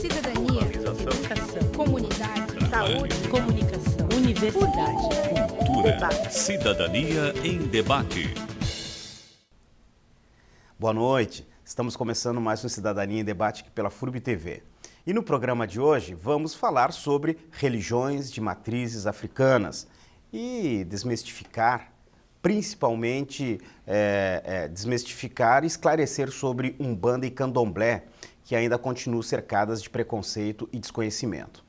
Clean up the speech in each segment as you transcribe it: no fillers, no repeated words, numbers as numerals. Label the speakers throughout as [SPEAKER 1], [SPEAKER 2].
[SPEAKER 1] cidadania,
[SPEAKER 2] educação,
[SPEAKER 1] comunidade,
[SPEAKER 2] saúde, comunicação, universidade,
[SPEAKER 3] cultura,
[SPEAKER 2] debate.
[SPEAKER 3] Cidadania em debate.
[SPEAKER 4] Boa noite, estamos começando mais um Cidadania em Debate aqui pela FURB TV. E no programa de hoje vamos falar sobre religiões de matrizes africanas e desmistificar, principalmente desmistificar e esclarecer sobre Umbanda e Candomblé, que ainda continuam cercadas de preconceito e desconhecimento.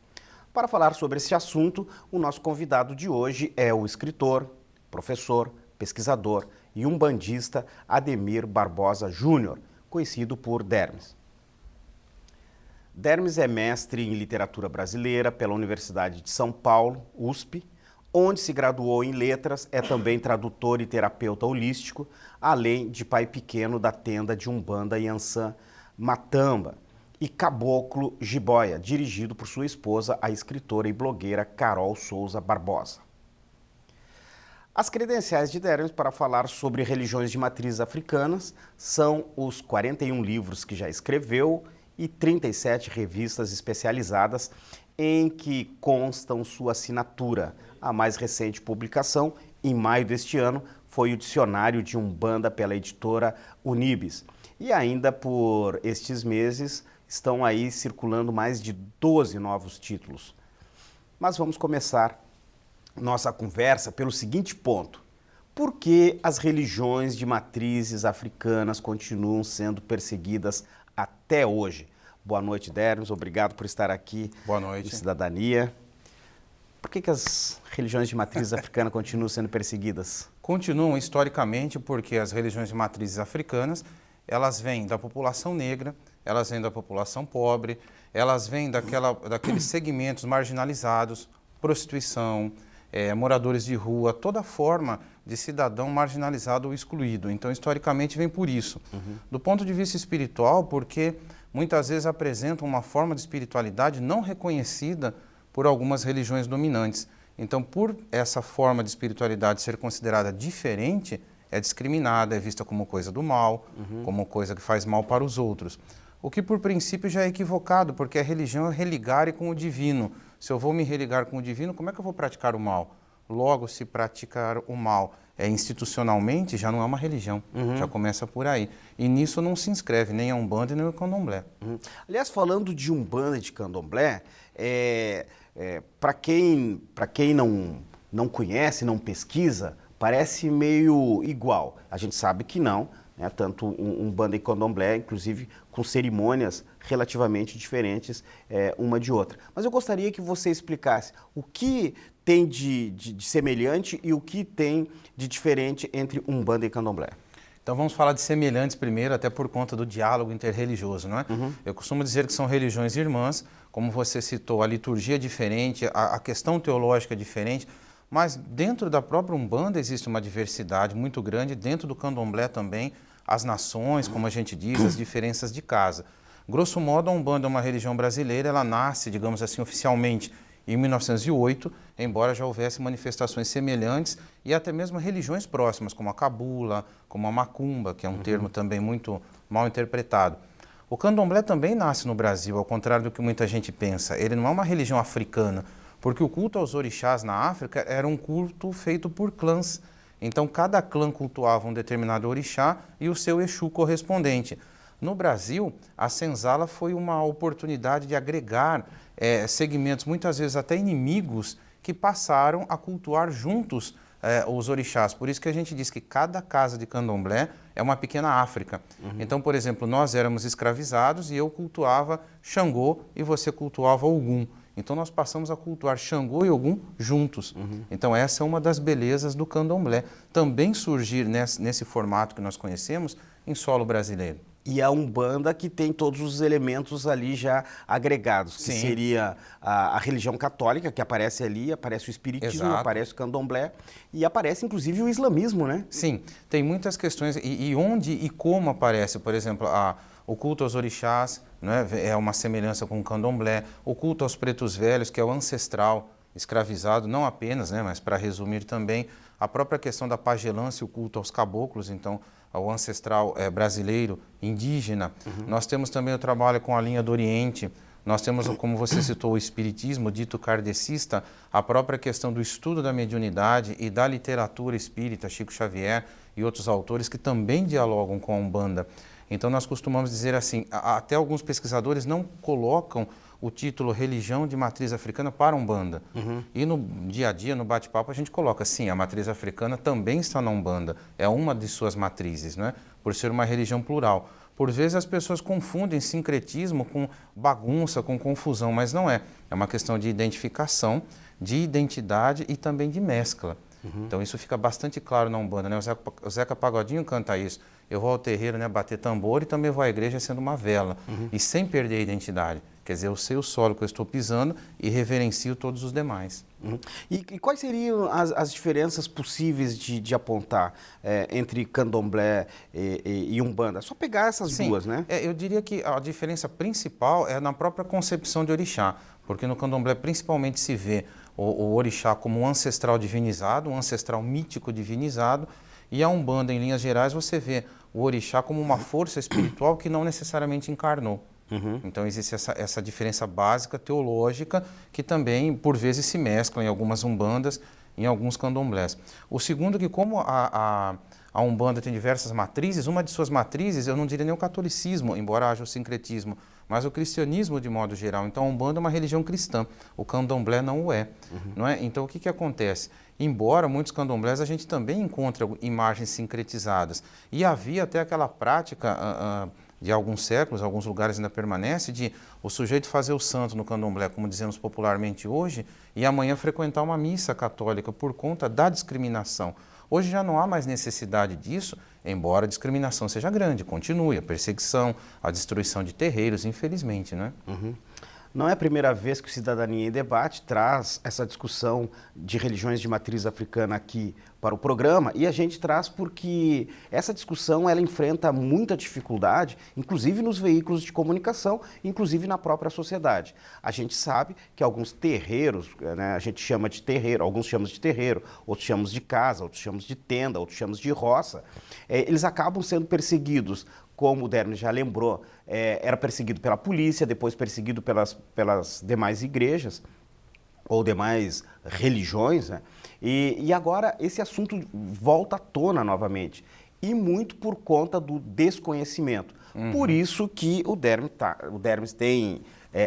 [SPEAKER 4] Para falar sobre esse assunto, o nosso convidado de hoje é o escritor, professor, pesquisador e umbandista Ademir Barbosa Júnior, conhecido por Dermes. Dermes é mestre em literatura brasileira pela Universidade de São Paulo, USP, onde se graduou em letras, é também tradutor e terapeuta holístico, além de pai pequeno da tenda de Umbanda Yansan Matamba e Caboclo Jiboia, dirigido por sua esposa, a escritora e blogueira Carol Souza Barbosa. As credenciais de Dermes para falar sobre religiões de matrizes africanas são os 41 livros que já escreveu e 37 revistas especializadas em que constam sua assinatura. A mais recente publicação, em maio deste ano, foi o Dicionário de Umbanda pela editora Unibis. E ainda por estes meses estão aí circulando mais de 12 novos títulos. Mas vamos começar nossa conversa pelo seguinte ponto: por que as religiões de matrizes africanas continuam sendo perseguidas até hoje? Boa noite, Dermes, obrigado por estar aqui.
[SPEAKER 5] Boa noite.
[SPEAKER 4] No Cidadania. Por que as religiões de matrizes africanas continuam sendo perseguidas?
[SPEAKER 5] Continuam historicamente porque as religiões de matrizes africanas, elas vêm da população negra, elas vêm da população pobre, elas vêm daqueles segmentos marginalizados, prostituição, moradores de rua, toda forma de cidadão marginalizado ou excluído. Então, historicamente, vem por isso. Do ponto de vista espiritual, porque muitas vezes apresentam uma forma de espiritualidade não reconhecida por algumas religiões dominantes. Então, por essa forma de espiritualidade ser considerada diferente, é discriminada, é vista como coisa do mal, como coisa que faz mal para os outros. O que, por princípio, já é equivocado, porque a religião é religar com o divino. Se eu vou me religar com o divino, como é que eu vou praticar o mal? Logo, se praticar o mal institucionalmente, já não é uma religião, já começa por aí. E nisso não se inscreve nem a Umbanda nem o Candomblé.
[SPEAKER 4] Aliás, falando de Umbanda e de Candomblé, para quem não conhece, não pesquisa, parece meio igual. A gente sabe que não, né? Tanto Umbanda e Candomblé, inclusive com cerimônias relativamente diferentes uma de outra. Mas eu gostaria que você explicasse o que tem de semelhante e o que tem de diferente entre Umbanda e Candomblé.
[SPEAKER 5] Então vamos falar de semelhantes primeiro, até por conta do diálogo interreligioso, não é? Eu costumo dizer que são religiões irmãs, como você citou, a liturgia é diferente, a questão teológica é diferente, mas dentro da própria Umbanda existe uma diversidade muito grande, dentro do Candomblé também, as nações, como a gente diz, as diferenças de casa. Grosso modo, a Umbanda é uma religião brasileira, ela nasce, digamos assim, oficialmente em 1908, embora já houvesse manifestações semelhantes e até mesmo religiões próximas, como a Cabula, como a Macumba, que é um termo também muito mal interpretado. O Candomblé também nasce no Brasil, ao contrário do que muita gente pensa. Ele não é uma religião africana, porque o culto aos orixás na África era um culto feito por clãs. Então, cada clã cultuava um determinado orixá e o seu exu correspondente. No Brasil, a senzala foi uma oportunidade de agregar segmentos, muitas vezes até inimigos, que passaram a cultuar juntos os orixás. Por isso que a gente diz que cada casa de candomblé é uma pequena África. Então, por exemplo, nós éramos escravizados e eu cultuava Xangô e você cultuava Ogum. Então, nós passamos a cultuar Xangô e Ogum juntos. Então, essa é uma das belezas do candomblé. Também surgir nesse formato que nós conhecemos em solo brasileiro.
[SPEAKER 4] E a Umbanda que tem todos os elementos ali já agregados, que
[SPEAKER 5] Sim.
[SPEAKER 4] seria a religião católica, que aparece ali, aparece o espiritismo,
[SPEAKER 5] Exato.
[SPEAKER 4] aparece o candomblé e aparece inclusive o islamismo, né?
[SPEAKER 5] Sim, tem muitas questões. E onde e como aparece, por exemplo, o culto aos orixás, né, é uma semelhança com o candomblé, o culto aos pretos velhos, que é o ancestral escravizado, não apenas, né, mas para resumir também, a própria questão da pagelância, o culto aos caboclos, então, ao ancestral brasileiro, indígena. Nós temos também o trabalho com a linha do Oriente, Nós temos, como você citou, o espiritismo dito kardecista, a própria questão do estudo da mediunidade e da literatura espírita, Chico Xavier e outros autores que também dialogam com a Umbanda. Então nós costumamos dizer assim, até alguns pesquisadores não colocam o título religião de matriz africana para Umbanda. E no dia a dia, no bate-papo, a gente coloca, sim, a matriz africana também está na Umbanda, é uma de suas matrizes, não é? Por ser uma religião plural. Por vezes as pessoas confundem sincretismo com bagunça, com confusão, mas não é. É uma questão de identificação, de identidade e também de mescla. Então isso fica bastante claro na Umbanda, né? O Zeca Pagodinho canta isso. Eu vou ao terreiro, né, bater tambor e também vou à igreja sendo uma vela. E sem perder a identidade. Quer dizer, eu sei o solo que eu estou pisando e reverencio todos os demais.
[SPEAKER 4] E quais seriam as diferenças possíveis de apontar entre candomblé e umbanda? É só pegar essas duas, né?
[SPEAKER 5] Eu diria que a diferença principal é na própria concepção de orixá, porque no candomblé principalmente se vê o orixá como um ancestral divinizado, um ancestral mítico divinizado, e a umbanda, em linhas gerais, você vê o orixá como uma força espiritual que não necessariamente encarnou. Então existe essa diferença básica teológica que também por vezes se mescla em algumas umbandas, em alguns candomblés. O segundo que como a umbanda tem diversas matrizes, uma de suas matrizes eu não diria nem o catolicismo, embora haja o sincretismo, mas o cristianismo de modo geral. Então a umbanda é uma religião cristã, o candomblé não o é. Não é? Então o que acontece? Embora muitos candomblés a gente também encontra imagens sincretizadas e havia até aquela prática de alguns séculos, alguns lugares ainda permanece, de o sujeito fazer o santo no candomblé, como dizemos popularmente hoje, e amanhã frequentar uma missa católica por conta da discriminação. Hoje já não há mais necessidade disso, embora a discriminação seja grande, continue a perseguição, a destruição de terreiros, infelizmente, né?
[SPEAKER 4] Não é a primeira vez que o Cidadania em Debate traz essa discussão de religiões de matriz africana aqui para o programa, e a gente traz porque essa discussão ela enfrenta muita dificuldade, inclusive nos veículos de comunicação, inclusive na própria sociedade. A gente sabe que alguns terreiros, né, a gente chama de terreiro, alguns chamamos de terreiro, outros chamamos de casa, outros chamamos de tenda, outros chamamos de roça, eles acabam sendo perseguidos, como o Dermes já lembrou, era perseguido pela polícia, depois perseguido pelas demais igrejas ou demais religiões, né? E agora esse assunto volta à tona novamente, e muito por conta do desconhecimento. Por isso que o Dermes tem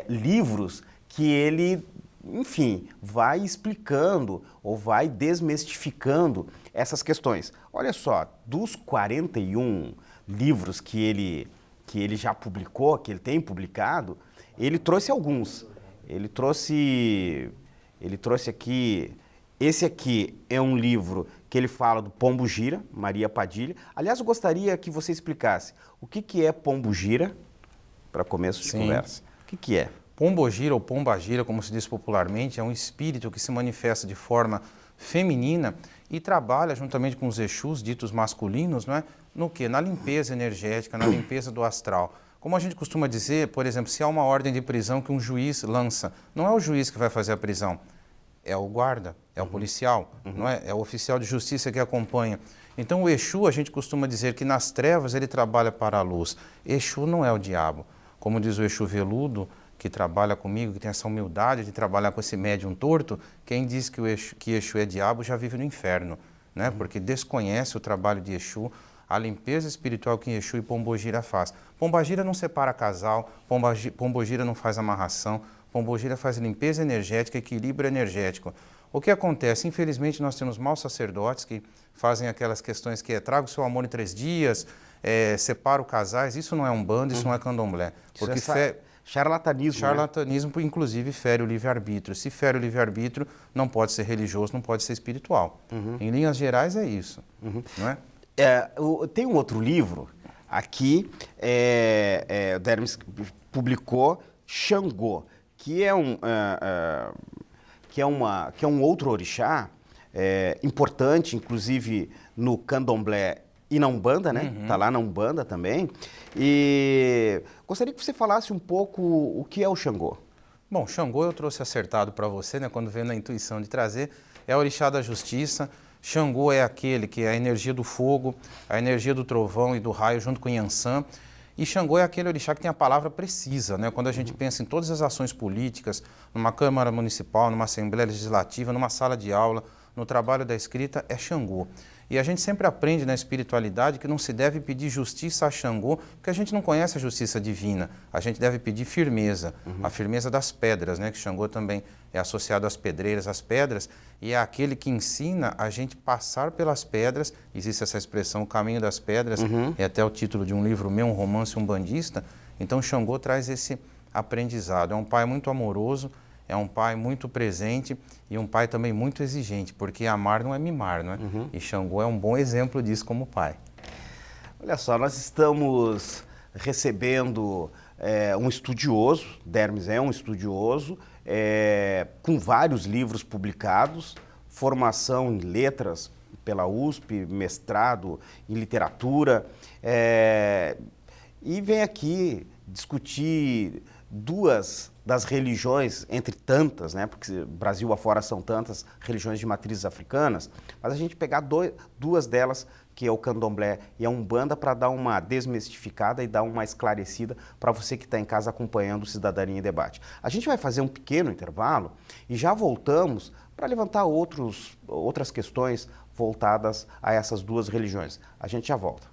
[SPEAKER 4] livros que ele, enfim, vai explicando ou vai desmistificando essas questões. Olha só, dos 41 livros que ele já publicou, que ele tem publicado, ele trouxe alguns. Ele trouxe aqui, esse aqui é um livro que ele fala do Pombogira, Maria Padilha. Aliás, eu gostaria que você explicasse o que é Pombogira, para começo de conversa. O que é?
[SPEAKER 5] Pombogira ou Pombagira, como se diz popularmente, é um espírito que se manifesta de forma feminina e trabalha juntamente com os Exus, ditos masculinos, não é? No quê? Na limpeza energética, na limpeza do astral. Como a gente costuma dizer, por exemplo, se há uma ordem de prisão que um juiz lança, não é o juiz que vai fazer a prisão, é o guarda, é o policial, não é? É o oficial de justiça que acompanha. Então o Exu, a gente costuma dizer que nas trevas ele trabalha para a luz. Exu não é o diabo. Como diz o Exu Veludo, que trabalha comigo, que tem essa humildade de trabalhar com esse médium torto, quem diz que Exu é diabo já vive no inferno, né? Porque desconhece o trabalho de Exu, a limpeza espiritual que Exu e Pombogira faz. Pombogira não separa casal, Pombogira não faz amarração, Pombogira faz limpeza energética, equilíbrio energético. O que acontece? Infelizmente nós temos maus sacerdotes que fazem aquelas questões que traga o seu amor em 3 dias, separa os casais, isso não é umbanda, isso não é candomblé. Porque
[SPEAKER 4] charlatanismo.
[SPEAKER 5] Charlatanismo, né? Inclusive, fere o livre-arbítrio. Se fere o livre-arbítrio, não pode ser religioso, não pode ser espiritual. Em linhas gerais, é isso. Não é?
[SPEAKER 4] Tem um outro livro aqui, o Dermes publicou, Xangô, que é um outro orixá importante, inclusive no candomblé e na Umbanda, né? Está lá na Umbanda também. E gostaria que você falasse um pouco o que é o Xangô.
[SPEAKER 5] Bom, Xangô eu trouxe acertado para você, né? Quando veio na intuição de trazer, é o orixá da justiça. Xangô é aquele que é a energia do fogo, a energia do trovão e do raio junto com Yansan. E Xangô é aquele orixá que tem a palavra precisa, né? Quando a gente pensa em todas as ações políticas, numa Câmara Municipal, numa Assembleia Legislativa, numa sala de aula, no trabalho da escrita, é Xangô. E a gente sempre aprende na espiritualidade que não se deve pedir justiça a Xangô, porque a gente não conhece a justiça divina. A gente deve pedir firmeza, a firmeza das pedras, né? Que Xangô também é associado às pedreiras, às pedras, e é aquele que ensina a gente passar pelas pedras. Existe essa expressão, o caminho das pedras, é até o título de um livro meu, Um Romance Umbandista. Então Xangô traz esse aprendizado. É um pai muito amoroso, é um pai muito presente e um pai também muito exigente, porque amar não é mimar, não é? E Xangô é um bom exemplo disso como pai.
[SPEAKER 4] Olha só, nós estamos recebendo um estudioso, Dermes é um estudioso, com vários livros publicados, formação em letras pela USP, mestrado em literatura, e vem aqui discutir duas das religiões, entre tantas, né, porque Brasil afora são tantas religiões de matrizes africanas, mas a gente pegar duas delas, que é o candomblé e a umbanda, para dar uma desmistificada e dar uma esclarecida para você que está em casa acompanhando o Cidadania em Debate. A gente vai fazer um pequeno intervalo e já voltamos para levantar outras questões voltadas a essas duas religiões. A gente já volta.